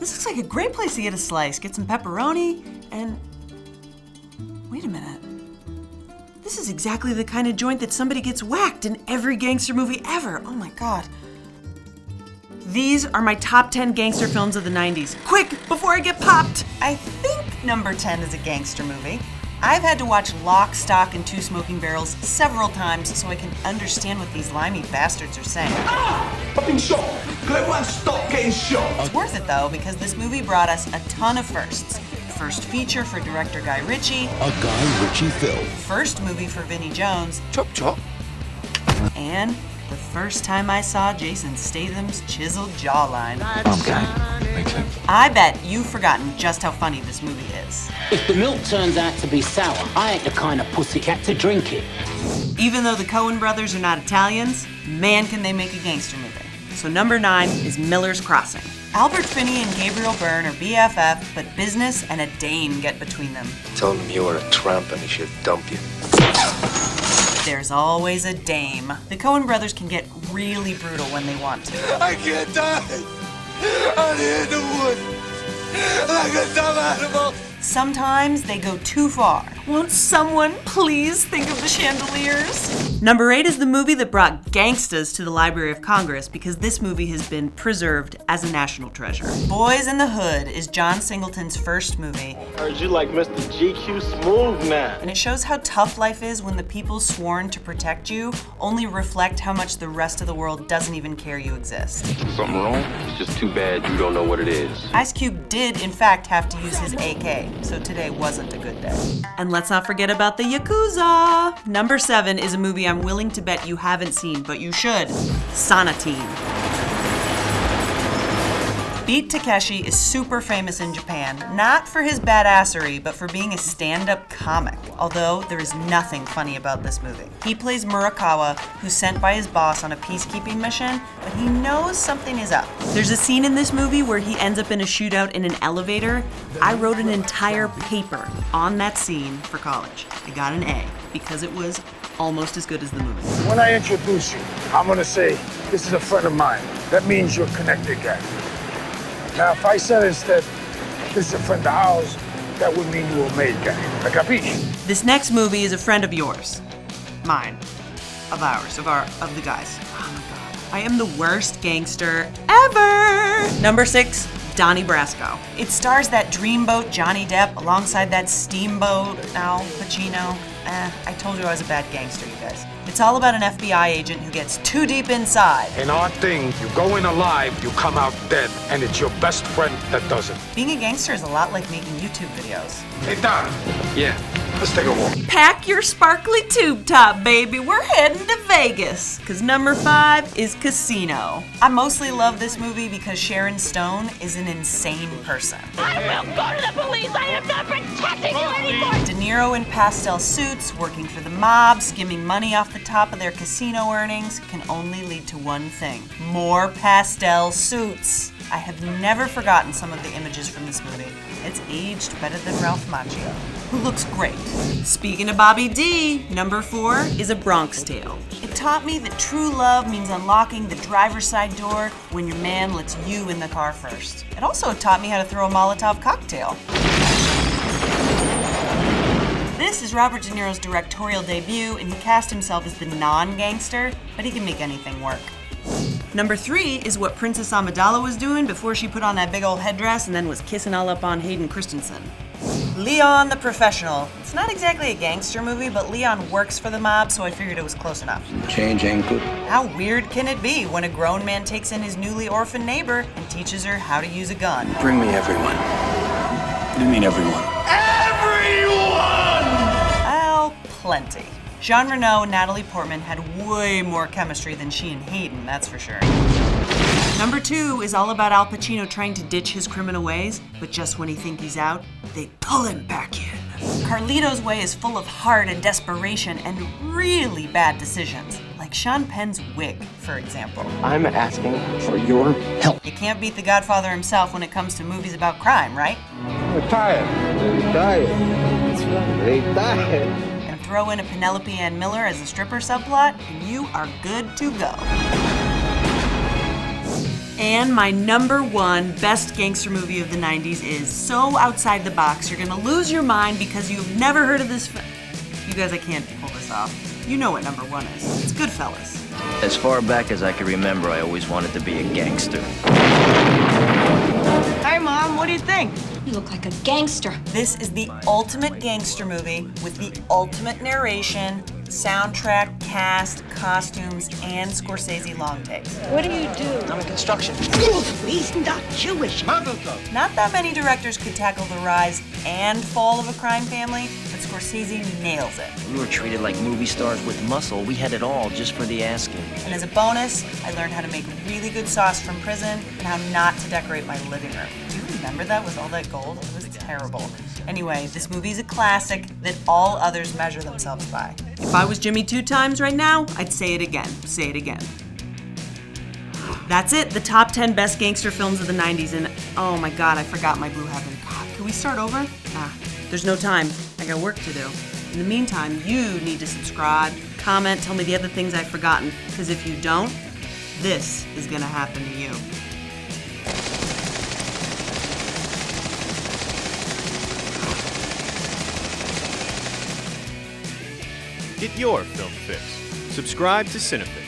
This looks like a great place to get a slice. Get some pepperoni and... Wait a minute. This is exactly the kind of joint that somebody gets whacked in every gangster movie ever. Oh my God. These are my top 10 gangster films of the 90s. Quick, before I get popped! I think number 10 is a gangster movie. I've had to watch Lock, Stock, and Two Smoking Barrels several times so I can understand what these limey bastards are saying. I've been shot. Can everyone stop getting shot? It's worth it though, because this movie brought us a ton of firsts. First feature for director Guy Ritchie. A Guy Ritchie film. First movie for Vinnie Jones. Chop chop. And the first time I saw Jason Statham's chiseled jawline. Okay, makes sense. I bet you've forgotten just how funny this movie is. If the milk turns out to be sour, I ain't the kind of pussycat to drink it. Even though the Coen brothers are not Italians, man can they make a gangster movie. So number 9 is Miller's Crossing. Albert Finney and Gabriel Byrne are BFF, but business and a dame get between them. Tell him you are a tramp and he should dump you. There's always a dame. The Coen brothers can get really brutal when they want to. I can't die. I'm in the woods like a dumb animal. Sometimes they go too far. Won't someone please think of the chandeliers? Number 8 is the movie that brought gangstas to the Library of Congress because this movie has been preserved as a national treasure. Boyz in the Hood is John Singleton's first movie. Heard you like Mr. GQ Smooth now. And it shows how tough life is when the people sworn to protect you only reflect how much the rest of the world doesn't even care you exist. Something wrong? It's just too bad you don't know what it is. Ice Cube did, in fact, have to use his AK, so today wasn't a good day. And let's not forget about the Yakuza! Number 7 is a movie I'm willing to bet you haven't seen, but you should. Sonatine. Beat Takeshi is super famous in Japan, not for his badassery, but for being a stand-up comic. Although, there is nothing funny about this movie. He plays Murakawa, who's sent by his boss on a peacekeeping mission, but he knows something is up. There's a scene in this movie where he ends up in a shootout in an elevator. I wrote an entire paper on that scene for college. I got an A, because it was almost as good as the movie. When I introduce you, I'm gonna say, this is a friend of mine. That means you're a connected guy. Now, if I said instead, this is a friend of ours, that would mean you were a made guy. A capisci? This next movie is a friend of yours. Mine. Of ours. Of the guys. Oh my God. I am the worst gangster ever! Number 6, Donnie Brasco. It stars that dreamboat Johnny Depp alongside that steamboat Al Pacino. I told you I was a bad gangster, you guys. It's all about an FBI agent who gets too deep inside. In our thing, you go in alive, you come out dead, and it's your best friend that does it. Being a gangster is a lot like making YouTube videos. Hey, Don. Yeah. Let's take a walk. Pack your sparkly tube top, baby. We're heading to Vegas. Because number 5 is Casino. I mostly love this movie because Sharon Stone is an insane person. I will go to the police. I am not protecting you anymore. De Niro in pastel suits, working for the mob, skimming money off the top of their casino earnings can only lead to one thing: more pastel suits. I have never forgotten some of the images from this movie. It's aged better than Ralph Macchio, who looks great. Speaking of Bobby D, number 4 is A Bronx Tale. It taught me that true love means unlocking the driver's side door when your man lets you in the car first. It also taught me how to throw a Molotov cocktail. This is Robert De Niro's directorial debut, and he cast himself as the non-gangster, but he can make anything work. Number 3 is what Princess Amidala was doing before she put on that big old headdress and then was kissing all up on Hayden Christensen. Leon the Professional. It's not exactly a gangster movie, but Leon works for the mob, so I figured it was close enough. Change ain't good. How weird can it be when a grown man takes in his newly orphaned neighbor and teaches her how to use a gun? Bring me everyone. You mean everyone? Well, plenty. Jean Reno and Natalie Portman had way more chemistry than she and Hayden, that's for sure. Number 2 is all about Al Pacino trying to ditch his criminal ways, but just when he thinks he's out, they pull him back in. Carlito's Way is full of heart and desperation and really bad decisions, like Sean Penn's wig, for example. I'm asking for your help. You can't beat the Godfather himself when it comes to movies about crime, right? Retired. That's right. Retired. And throw in a Penelope Ann Miller as a stripper subplot, and you are good to go. And my number one best gangster movie of the 90s is so outside the box, you're gonna lose your mind because you've never heard of this You guys, I can't pull this off. You know what number one is. It's Goodfellas. As far back as I can remember, I always wanted to be a gangster. Hi, Mom. What do you think? You look like a gangster. This is the ultimate gangster movie with the ultimate narration, soundtrack, cast, costumes, and Scorsese long takes. What do you do? I'm in construction. He's not Jewish. Not that many directors could tackle the rise and fall of a crime family, but Scorsese nails it. We were treated like movie stars with muscle. We had it all just for the asking. And as a bonus, I learned how to make really good sauce from prison and how not to decorate my living room. Do you remember that with all that gold? It was terrible. Anyway, this movie's a classic that all others measure themselves by. If I was Jimmy 2 times right now, I'd say it again. Say it again. That's it, the top 10 best gangster films of the 90s, and oh my God, I forgot my Blue Heaven. God, can we start over? There's no time. I got work to do. In the meantime, you need to subscribe, comment, tell me the other things I've forgotten, because if you don't, this is gonna happen to you. Get your film fix. Subscribe to CineFix.